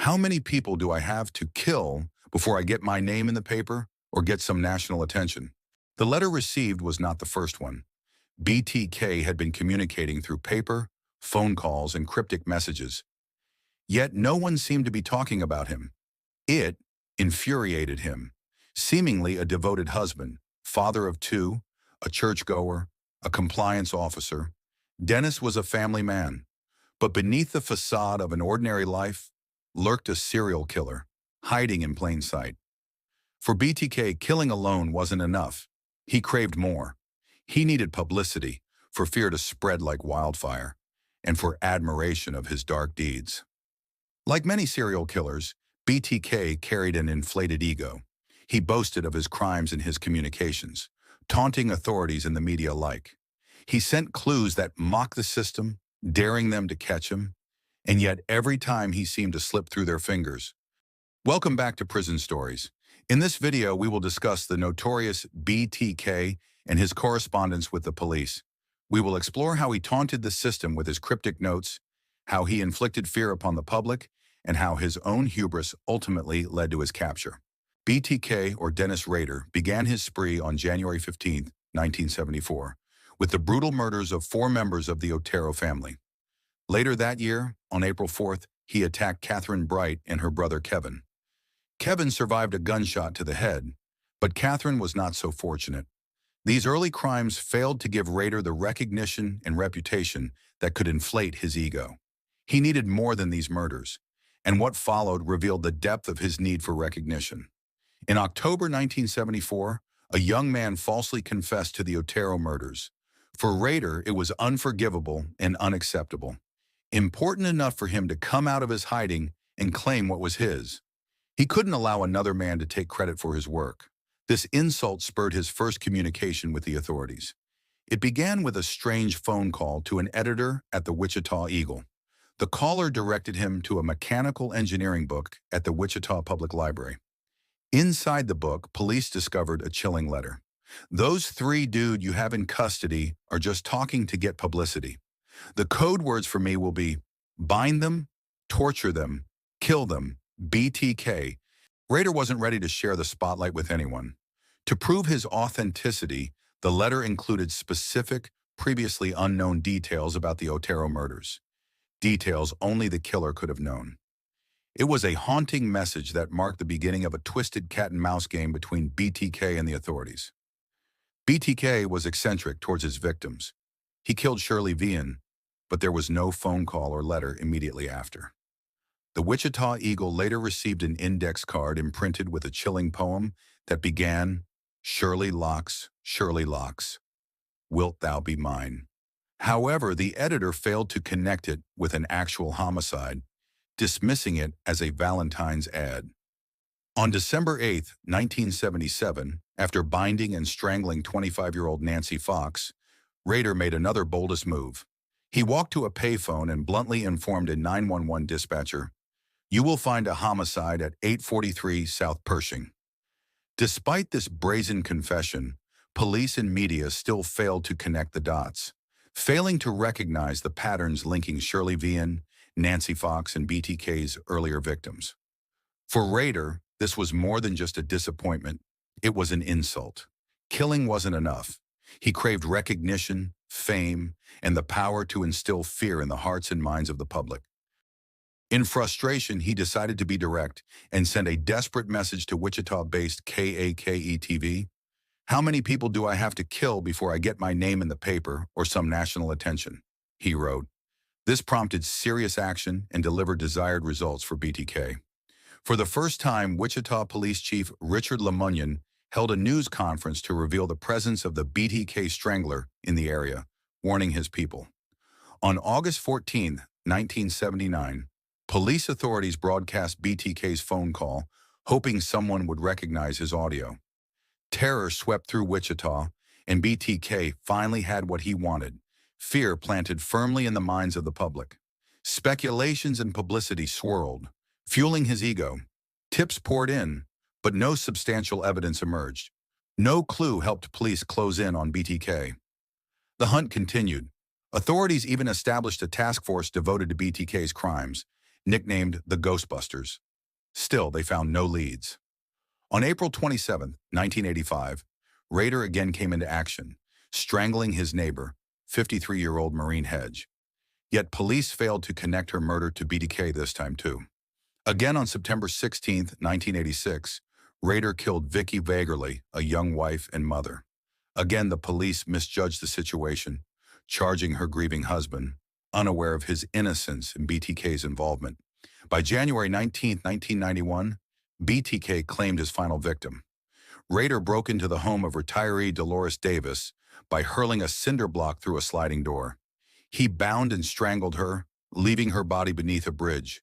How many people do I have to kill before I get my name in the paper or get some national attention? The letter received was not the first one. BTK had been communicating through paper, phone calls, and cryptic messages. Yet no one seemed to be talking about him. It infuriated him. Seemingly a devoted husband, father of two, a churchgoer, a compliance officer, Dennis was a family man. But beneath the facade of an ordinary life lurked a serial killer, hiding in plain sight. For BTK, killing alone wasn't enough. He craved more. He needed publicity, for fear to spread like wildfire, and for admiration of his dark deeds. Like many serial killers, BTK carried an inflated ego. He boasted of his crimes in his communications, taunting authorities and the media alike. He sent clues that mocked the system, daring them to catch him, and yet every time he seemed to slip through their fingers. Welcome back to Prison Stories. In this video, we will discuss the notorious BTK and his correspondence with the police. We will explore how he taunted the system with his cryptic notes, how he inflicted fear upon the public, and how his own hubris ultimately led to his capture. BTK, or Dennis Rader, began his spree on January 15, 1974, with the brutal murders of 4 members of the Otero family. Later that year, on April 4th, he attacked Catherine Bright and her brother Kevin. Kevin survived a gunshot to the head, but Catherine was not so fortunate. These early crimes failed to give Rader the recognition and reputation that could inflate his ego. He needed more than these murders, and what followed revealed the depth of his need for recognition. In October 1974, a young man falsely confessed to the Otero murders. For Rader, it was unforgivable and unacceptable. Important enough for him to come out of his hiding and claim what was his. He couldn't allow another man to take credit for his work. This insult spurred his first communication with the authorities. It began with a strange phone call to an editor at the Wichita Eagle. The caller directed him to a mechanical engineering book at the Wichita Public Library. Inside the book, police discovered a chilling letter. "Those 3 dudes you have in custody are just talking to get publicity. The code words for me will be bind them, torture them, kill them, BTK." Rader wasn't ready to share the spotlight with anyone. To prove his authenticity, the letter included specific, previously unknown details about the Otero murders. Details only the killer could have known. It was a haunting message that marked the beginning of a twisted cat-and-mouse game between BTK and the authorities. BTK was eccentric towards his victims. He killed Shirley Vian, but there was no phone call or letter immediately after. The Wichita Eagle later received an index card imprinted with a chilling poem that began, Shirley Locks, wilt thou be mine?" However, the editor failed to connect it with an actual homicide, dismissing it as a Valentine's ad. On December 8, 1977, after binding and strangling 25-year-old Nancy Fox, Rader made another boldest move. He walked to a payphone and bluntly informed a 911 dispatcher, "You will find a homicide at 843 South Pershing." Despite this brazen confession, police and media still failed to connect the dots, failing to recognize the patterns linking Shirley Vian, Nancy Fox, and BTK's earlier victims. For Rader, this was more than just a disappointment. It was an insult. Killing wasn't enough. He craved recognition, fame, and the power to instill fear in the hearts and minds of the public. In frustration, he decided to be direct and sent a desperate message to Wichita-based KAKE-TV. "How many people do I have to kill before I get my name in the paper or some national attention?" he wrote. This prompted serious action and delivered desired results for BTK. For the first time, Wichita Police Chief Richard Lemunyon held a news conference to reveal the presence of the BTK Strangler in the area, warning his people. On August 14, 1979, police authorities broadcast BTK's phone call, hoping someone would recognize his audio. Terror swept through Wichita, and BTK finally had what he wanted: fear planted firmly in the minds of the public. Speculations and publicity swirled, fueling his ego. Tips poured in, but no substantial evidence emerged. No clue helped police close in on BTK. The hunt continued. Authorities even established a task force devoted to BTK's crimes, nicknamed the Ghostbusters. Still, they found no leads. On April 27, 1985, Rader again came into action, strangling his neighbor, 53-year-old Maureen Hedge. Yet police failed to connect her murder to BTK this time too. Again on September 16, 1986, Rader killed Vicky Vagerly, a young wife and mother. Again, the police misjudged the situation, charging her grieving husband, unaware of his innocence in BTK's involvement. By January 19, 1991, BTK claimed his final victim. Rader broke into the home of retiree Dolores Davis by hurling a cinder block through a sliding door. He bound and strangled her, leaving her body beneath a bridge.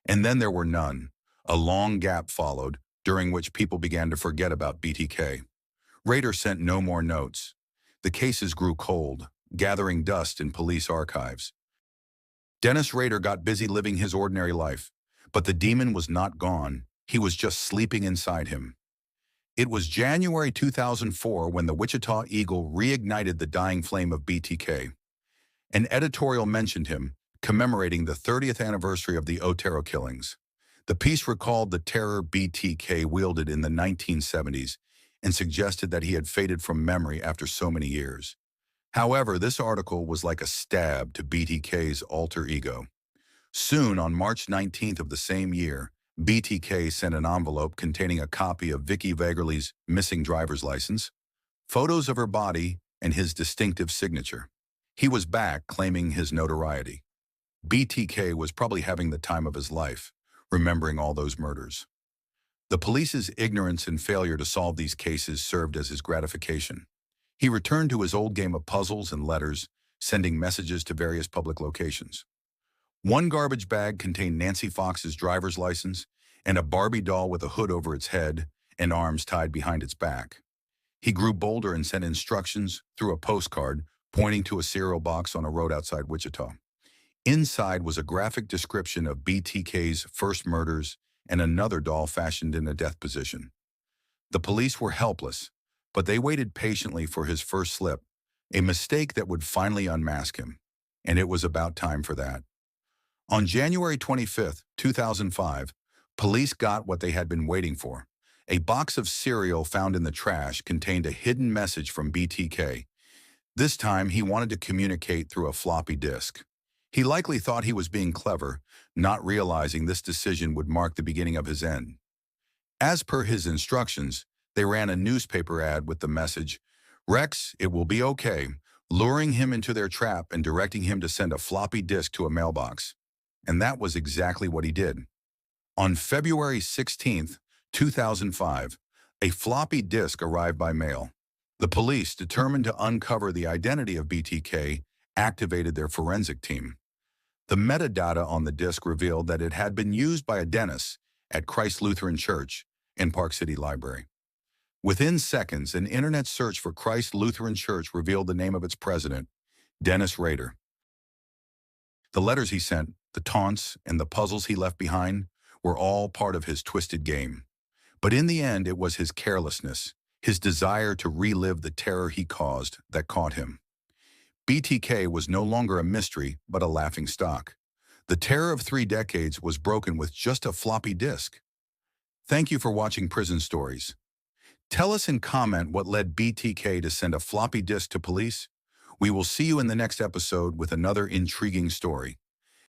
And then there were none. A long gap followed, during which people began to forget about BTK. Rader sent no more notes. The cases grew cold, gathering dust in police archives. Dennis Rader got busy living his ordinary life, but the demon was not gone. He was just sleeping inside him. It was January 2004 when the Wichita Eagle reignited the dying flame of BTK. An editorial mentioned him, commemorating the 30th anniversary of the Otero killings. The piece recalled the terror BTK wielded in the 1970s and suggested that he had faded from memory after so many years. However, this article was like a stab to BTK's alter ego. Soon, on March 19th of the same year, BTK sent an envelope containing a copy of Vicky Vagerly's missing driver's license, photos of her body, and his distinctive signature. He was back, claiming his notoriety. BTK was probably having the time of his life, remembering all those murders. The police's ignorance and failure to solve these cases served as his gratification. He returned to his old game of puzzles and letters, sending messages to various public locations. One garbage bag contained Nancy Fox's driver's license and a Barbie doll with a hood over its head and arms tied behind its back. He grew bolder and sent instructions through a postcard pointing to a cereal box on a road outside Wichita. Inside was a graphic description of BTK's first murders and another doll fashioned in a death position. The police were helpless, but they waited patiently for his first slip, a mistake that would finally unmask him. And it was about time for that. On January 25, 2005, police got what they had been waiting for. A box of cereal found in the trash contained a hidden message from BTK. This time, he wanted to communicate through a floppy disk. He likely thought he was being clever, not realizing this decision would mark the beginning of his end. As per his instructions, they ran a newspaper ad with the message, "Rex, it will be okay," luring him into their trap and directing him to send a floppy disk to a mailbox. And that was exactly what he did. On February 16, 2005, a floppy disk arrived by mail. The police, determined to uncover the identity of BTK, activated their forensic team. The metadata on the disk revealed that it had been used by a dentist at Christ Lutheran Church in Park City Library. Within seconds, an internet search for Christ Lutheran Church revealed the name of its president, Dennis Rader. The letters he sent, the taunts, and the puzzles he left behind were all part of his twisted game. But in the end, it was his carelessness, his desire to relive the terror he caused, that caught him. BTK was no longer a mystery, but a laughingstock. The terror of 3 decades was broken with just a floppy disk. Thank you for watching Prison Stories. Tell us in comment what led BTK to send a floppy disk to police. We will see you in the next episode with another intriguing story.